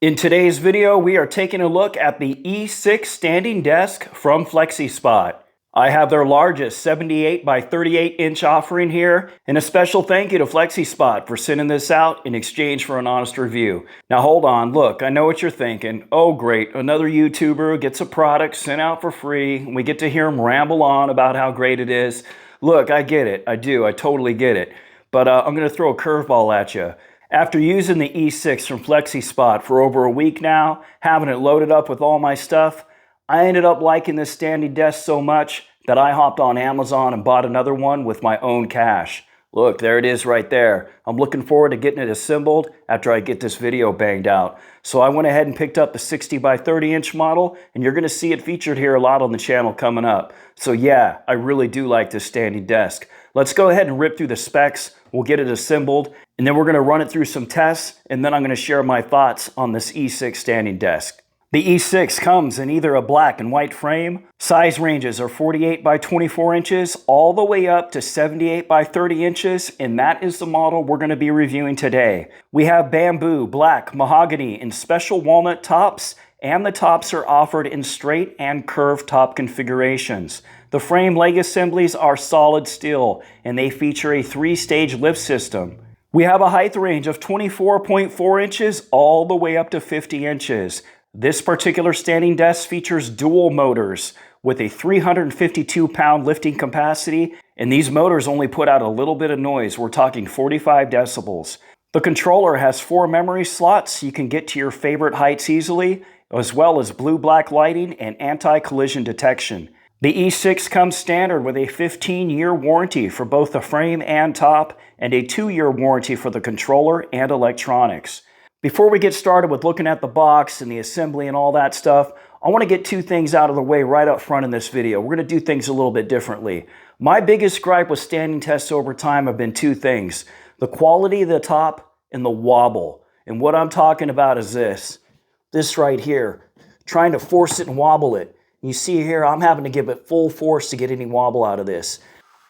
In today's video, we are taking a look at the E6 Standing Desk from FlexiSpot. I have their largest 78 by 38 inch offering here, and a special thank you to FlexiSpot for sending this out in exchange for an honest review. Now hold on, look, I know what you're thinking. Oh great, another YouTuber gets a product sent out for free, and we get to hear him ramble on about how great it is. Look, I get it, I totally get it. But I'm going to throw a curveball at you. After using the E6 from FlexiSpot for over a week now, having it loaded up with all my stuff, I ended up liking this standing desk so much that I hopped on Amazon and bought another one with my own cash. Look, there it is right there. I'm looking forward to getting it assembled after I get this video banged out. So I went ahead and picked up the 60 by 30 inch model, and you're going to see it featured here a lot on the channel coming up. So yeah, I really do like this standing desk. Let's go ahead and rip through the specs. We'll get it assembled, and then we're going to run it through some tests, and then I'm going to share my thoughts on this E6 standing desk. The E6 comes in either a black and white frame. Size ranges are 48 by 24 inches all the way up to 78 by 30 inches, and that is the model we're going to be reviewing today. We have bamboo, black, mahogany, and special walnut tops, and the tops are offered in straight and curved top configurations. The frame leg assemblies are solid steel, and they feature a 3-stage lift system. We have a height range of 24.4 inches all the way up to 50 inches. This particular standing desk features dual motors with a 352-pound lifting capacity, and these motors only put out a little bit of noise. We're talking 45 decibels. The controller has 4 memory slots so you can get to your favorite heights easily, as well as blue-black lighting and anti-collision detection. The E6 comes standard with a 15-year warranty for both the frame and top, and a 2-year warranty for the controller and electronics. Before we get started with looking at the box and the assembly and all that stuff, I want to get 2 things out of the way right up front in this video. We're going to do things a little bit differently. My biggest gripe with standing tests over time have been 2 things: the quality of the top and the wobble. And what I'm talking about is this right here, trying to force it and wobble it. You see here, I'm having to give it full force to get any wobble out of this.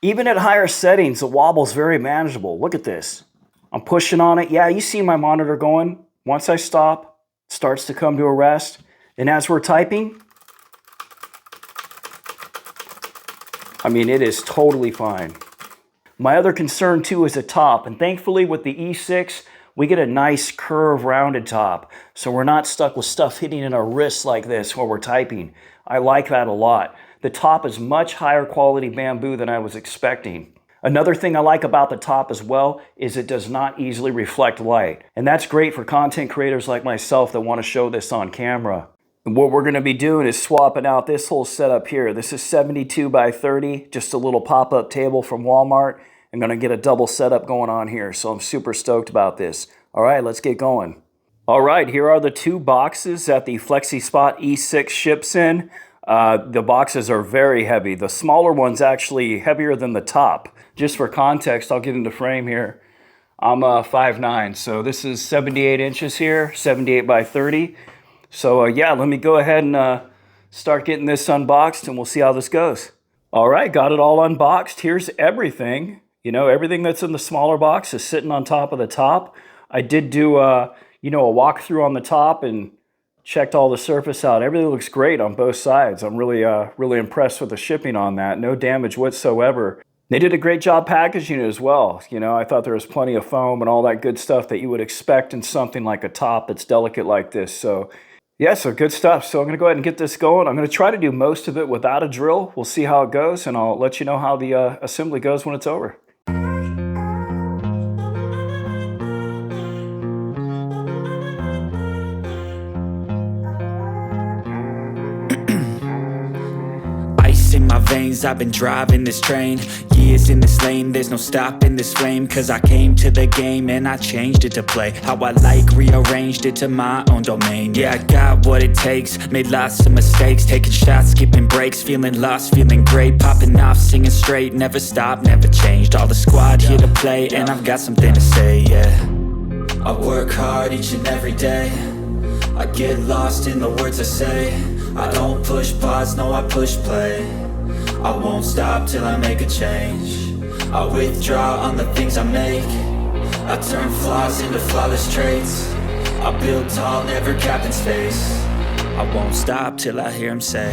Even at higher settings, the wobble is very manageable. Look at this. I'm pushing on it. Yeah, you see my monitor going. Once I stop, it starts to come to a rest. And as we're typing, I mean, it is totally fine. My other concern too is the top. And thankfully with the E6, we get a nice curve rounded top. So we're not stuck with stuff hitting in our wrists like this while we're typing. I like that a lot. The top is much higher quality bamboo than I was expecting. Another thing I like about the top as well is it does not easily reflect light. And that's great for content creators like myself that want to show this on camera. And what we're going to be doing is swapping out this whole setup here. This is 72 by 30, just a little pop-up table from Walmart. I'm going to get a double setup going on here, so I'm super stoked about this. All right, let's get going. All right, here are the 2 boxes that the FlexiSpot E6 ships in. The boxes are very heavy. The smaller one's actually heavier than the top. Just for context, I'll get into frame here. I'm 5'9", so this is 78 inches here, 78 by 30. So yeah, let me go ahead and start getting this unboxed, and we'll see how this goes. All right, got it all unboxed. Here's everything. You know, everything that's in the smaller box is sitting on top of the top. I did do a walkthrough on the top and checked all the surface out. Everything looks great on both sides. I'm really impressed with the shipping on that. No damage whatsoever. They did a great job packaging it as well. You know, I thought there was plenty of foam and all that good stuff that you would expect in something like a top that's delicate like this. So yeah, so good stuff. So I'm going to go ahead and get this going. I'm going to try to do most of it without a drill. We'll see how it goes, and I'll let you know how the assembly goes when it's over. In my veins, I've been driving this train, years in this lane, there's no stopping this flame. Cause I came to the game and I changed it to play how I like, rearranged it to my own domain. Yeah, I got what it takes, made lots of mistakes, taking shots, skipping breaks, feeling lost, feeling great, popping off, singing straight, never stopped, never changed. All the squad here to play, and I've got something to say, yeah. I work hard each and every day, I get lost in the words I say. I don't push pause, no I push play. I won't stop till I make a change. I withdraw on the things I make. I turn flaws into flawless traits. I build tall, never capping space. I won't stop till I hear him say,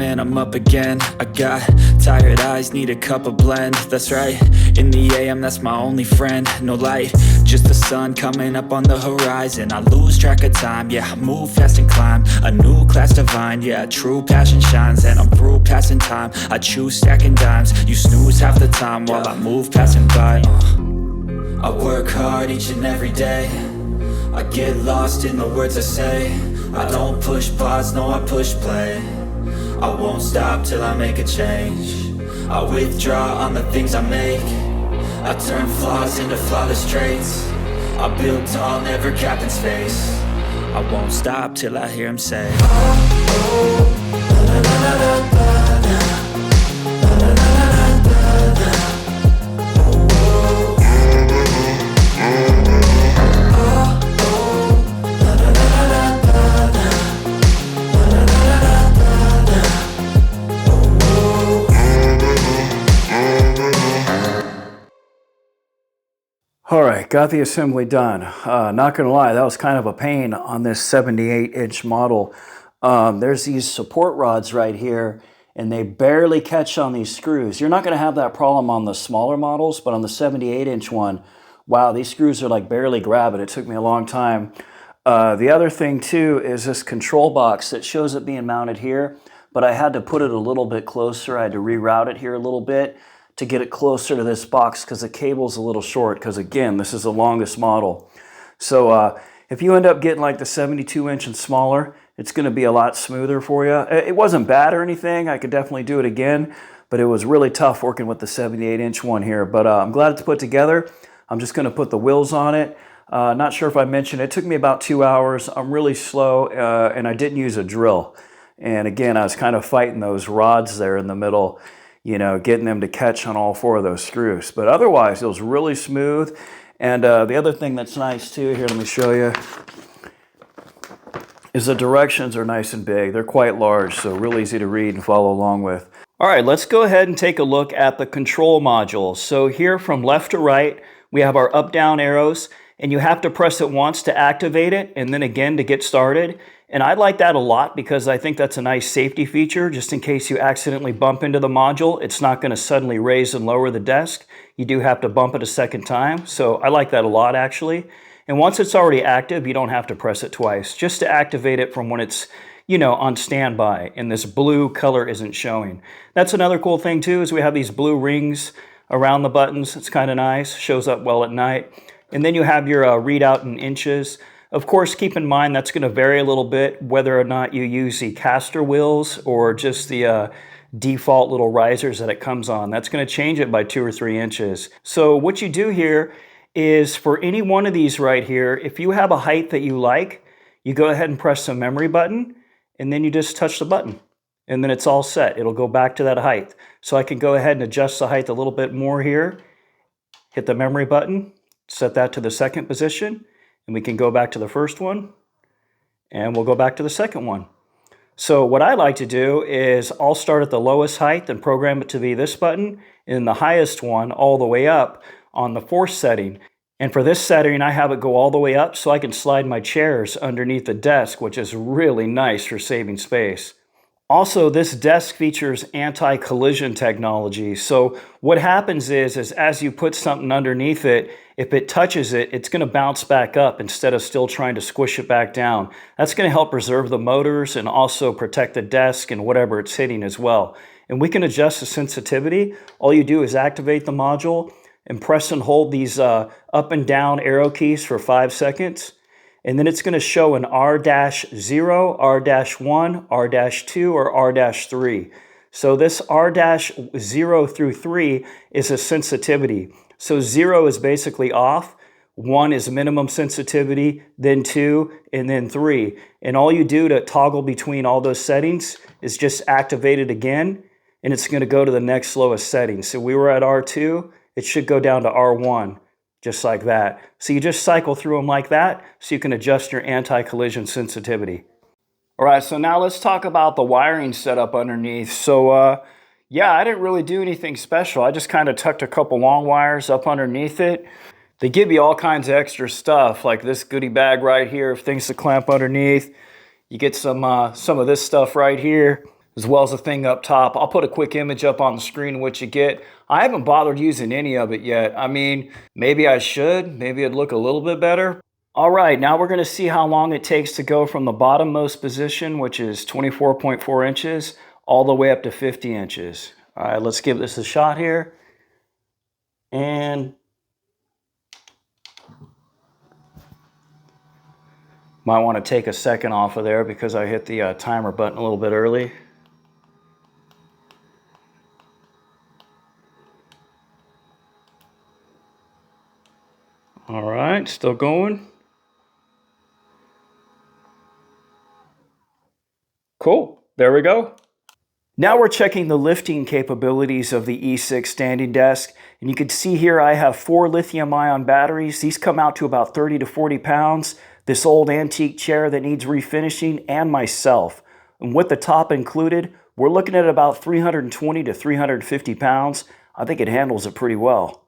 and I'm up again. I got tired eyes, need a cup of blend. That's right, in the AM, that's my only friend. No light, just the sun coming up on the horizon. I lose track of time, yeah, I move fast and climb a new class divine, yeah, true passion shines. And I'm through passing time, I choose stacking dimes. You snooze half the time while I move passing by. I work hard each and every day. I get lost in the words I say. I don't push pause, no, I push play. I won't stop till I make a change. I withdraw on the things I make. I turn flaws into flawless traits. I build tall, never capping space. I won't stop till I hear him say, All right, got the assembly done. Not gonna lie, that was kind of a pain on this 78-inch model. There's these support rods right here, and they barely catch on these screws. You're not gonna have that problem on the smaller models, but on the 78-inch one, wow, these screws are like barely grabbing. It took me a long time. The other thing too is this control box that shows it being mounted here, but I had to put it a little bit closer. I had to reroute it here a little bit to get it closer to this box because the cable's a little short, because again, this is the longest model. So if you end up getting like the 72-inch and smaller, it's going to be a lot smoother for you. It wasn't bad or anything. I could definitely do it again, but it was really tough working with the 78-inch one here. But I'm glad it's put together. I'm just going to put the wheels on it. Not sure if I mentioned, it took me about 2 hours. I'm really slow, and I didn't use a drill. And again, I was kind of fighting those rods there in the middle, you know, getting them to catch on all 4 of those screws. But otherwise, it was really smooth. And the other thing that's nice too, here, let me show you, is the directions are nice and big. They're quite large, so real easy to read and follow along with. All right, let's go ahead and take a look at the control module. So here from left to right, we have our up-down arrows, and you have to press it once to activate it, and then again to get started. And I like that a lot because I think that's a nice safety feature. Just in case you accidentally bump into the module, it's not going to suddenly raise and lower the desk. You do have to bump it a second time. So I like that a lot, actually. And once it's already active, you don't have to press it twice, just to activate it from when it's, you know, on standby and this blue color isn't showing. That's another cool thing too, is we have these blue rings around the buttons. It's kind of nice, shows up well at night. And then you have your readout in inches. Of course, keep in mind that's going to vary a little bit whether or not you use the caster wheels or just the default little risers that it comes on. That's going to change it by 2 or 3 inches. So what you do here is for any one of these right here, if you have a height that you like, you go ahead and press the memory button, and then you just touch the button. And then it's all set. It'll go back to that height. So I can go ahead and adjust the height a little bit more here, hit the memory button, set that to the second position, and we can go back to the first one, and we'll go back to the second one. So what I like to do is I'll start at the lowest height and program it to be this button, and the highest one all the way up on the 4th setting. And for this setting, I have it go all the way up so I can slide my chairs underneath the desk, which is really nice for saving space. Also, this desk features anti-collision technology. So what happens is as you put something underneath it, if it touches it, it's going to bounce back up instead of still trying to squish it back down. That's going to help preserve the motors and also protect the desk and whatever it's hitting as well. And we can adjust the sensitivity. All you do is activate the module and press and hold these up and down arrow keys for 5 seconds. And then it's going to show an R-0, R-1, R-2, or R-3. So this R-0 through 3 is a sensitivity. So 0 is basically off, 1 is minimum sensitivity, then 2, and then 3. And all you do to toggle between all those settings is just activate it again, and it's going to go to the next lowest setting. So we were at R2, it should go down to R1, just like that. So you just cycle through them like that so you can adjust your anti-collision sensitivity. All right, so now let's talk about the wiring setup underneath. So yeah, I didn't really do anything special. I just kind of tucked a couple long wires up underneath it. They give you all kinds of extra stuff, like this goodie bag right here, things to clamp underneath. You get some of this stuff right here, as well as a thing up top. I'll put a quick image up on the screen of what you get. I haven't bothered using any of it yet. I mean, maybe I should. Maybe it'd look a little bit better. All right, now we're going to see how long it takes to go from the bottommost position, which is 24.4 inches, all the way up to 50 inches. All right, let's give this a shot here. And might want to take a second off of there because I hit the timer button a little bit early. All right, still going. Cool, there we go. Now we're checking the lifting capabilities of the E6 Standing Desk, and you can see here I have 4 lithium-ion batteries. These come out to about 30 to 40 pounds. This old antique chair that needs refinishing, and myself. And with the top included, we're looking at about 320 to 350 pounds. I think it handles it pretty well.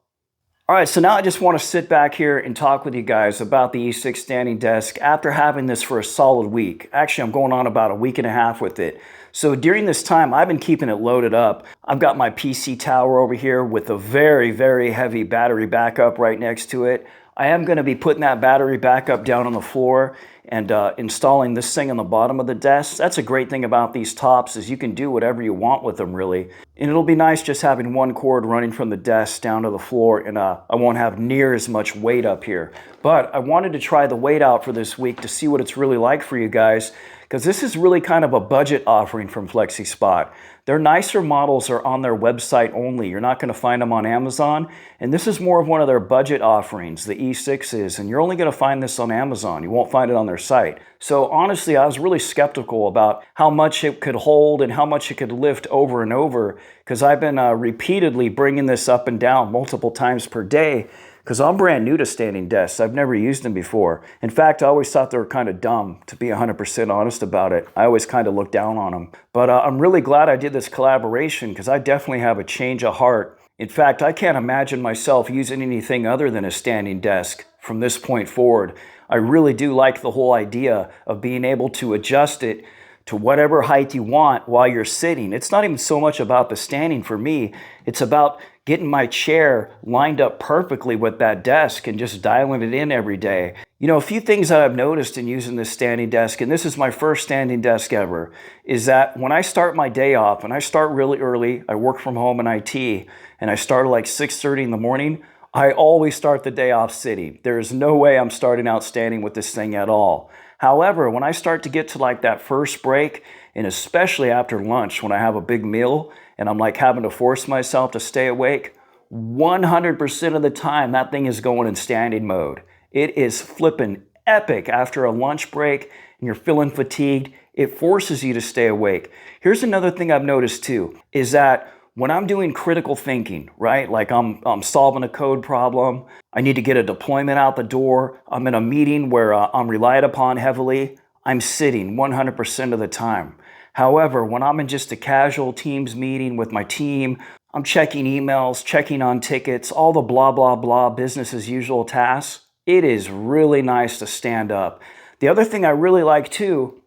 All right, so now I just want to sit back here and talk with you guys about the E6 Standing Desk after having this for a solid week. Actually, I'm going on about a week and a half with it. So during this time, I've been keeping it loaded up. I've got my PC tower over here with a very, very heavy battery backup right next to it. I am going to be putting that battery backup down on the floor and installing this thing on the bottom of the desk. That's a great thing about these tops is you can do whatever you want with them, really. And it'll be nice just having one cord running from the desk down to the floor, and I won't have near as much weight up here. But I wanted to try the weight out for this week to see what it's really like for you guys, because this is really kind of a budget offering from FlexiSpot. Their nicer models are on their website only. You're not going to find them on Amazon. And this is more of one of their budget offerings, the E6s. And you're only going to find this on Amazon. You won't find it on their site. So honestly, I was really skeptical about how much it could hold and how much it could lift over and over, because I've been repeatedly bringing this up and down multiple times per day. Because I'm brand new to standing desks. I've never used them before. In fact, I always thought they were kind of dumb, to be 100% honest about it. I always kind of looked down on them. But I'm really glad I did this collaboration because I definitely have a change of heart. In fact, I can't imagine myself using anything other than a standing desk from this point forward. I really do like the whole idea of being able to adjust it to whatever height you want while you're sitting. It's not even so much about the standing for me. It's about getting my chair lined up perfectly with that desk and just dialing it in every day. You know, a few things that I've noticed in using this standing desk, and this is my first standing desk ever, is that when I start my day off, and I start really early, I work from home in IT, and I start at like 6:30 in the morning, I always start the day off sitting. There is no way I'm starting out standing with this thing at all. However, when I start to get to like that first break, and especially after lunch when I have a big meal and I'm like having to force myself to stay awake, 100% of the time that thing is going in standing mode. It is flipping epic after a lunch break and you're feeling fatigued. It forces you to stay awake. Here's another thing I've noticed too, is that when I'm doing critical thinking, right? Like I'm solving a code problem, I need to get a deployment out the door, I'm in a meeting where I'm relied upon heavily, I'm sitting 100% of the time. However, when I'm in just a casual Teams meeting with my team, I'm checking emails, checking on tickets, all the blah, blah, blah, business as usual tasks, it is really nice to stand up. The other thing I really like too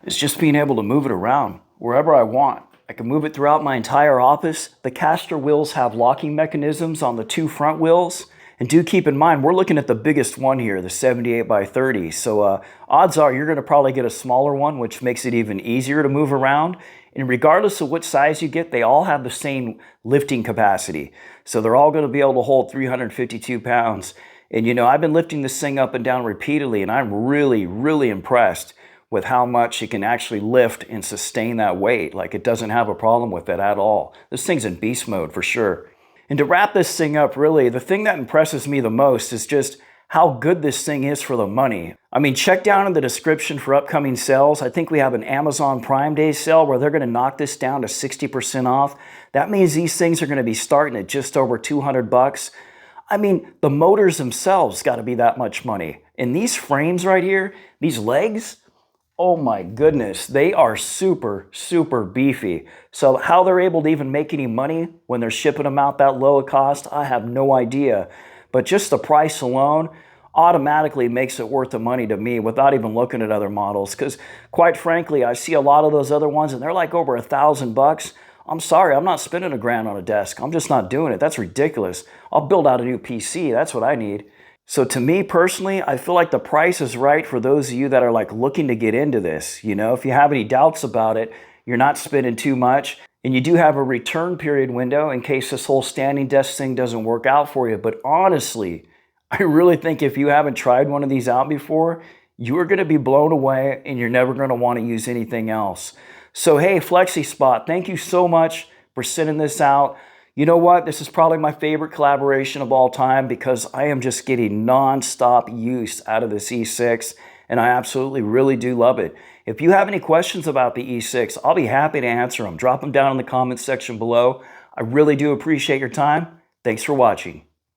is just being able to move it around wherever I want. I can move it throughout my entire office. The caster wheels have locking mechanisms on the 2 front wheels. And do keep in mind, we're looking at the biggest one here, the 78 by 30. So odds are you're going to probably get a smaller one, which makes it even easier to move around. And regardless of what size you get, they all have the same lifting capacity. So they're all going to be able to hold 352 pounds. And you know, I've been lifting this thing up and down repeatedly, and I'm really, really impressed with how much it can actually lift and sustain that weight. Like, it doesn't have a problem with it at all. This thing's in beast mode for sure. And to wrap this thing up, really, the thing that impresses me the most is just how good this thing is for the money. I mean, check down in the description for upcoming sales. I think we have an Amazon Prime Day sale where they're going to knock this down to 60% off. That means these things are going to be starting at just over 200 bucks. I mean, the motors themselves got to be that much money. And these frames right here, these legs, oh my goodness, they are super, super beefy. So how they're able to even make any money when they're shipping them out that low a cost, I have no idea. But just the price alone automatically makes it worth the money to me without even looking at other models. Because quite frankly, I see a lot of those other ones and they're like over $1,000. I'm sorry, I'm not spending $1,000 on a desk. I'm just not doing it. That's ridiculous. I'll build out a new PC. That's what I need. So to me personally, I feel like the price is right for those of you that are like looking to get into this. You know, if you have any doubts about it, you're not spending too much. And you do have a return period window in case this whole standing desk thing doesn't work out for you. But honestly, I really think if you haven't tried one of these out before, you are going to be blown away and you're never going to want to use anything else. So hey, FlexiSpot, thank you so much for sending this out. You know what? This is probably my favorite collaboration of all time because I am just getting non-stop use out of this E6 and I absolutely really do love it. If you have any questions about the E6, I'll be happy to answer them. Drop them down in the comments section below. I really do appreciate your time. Thanks for watching.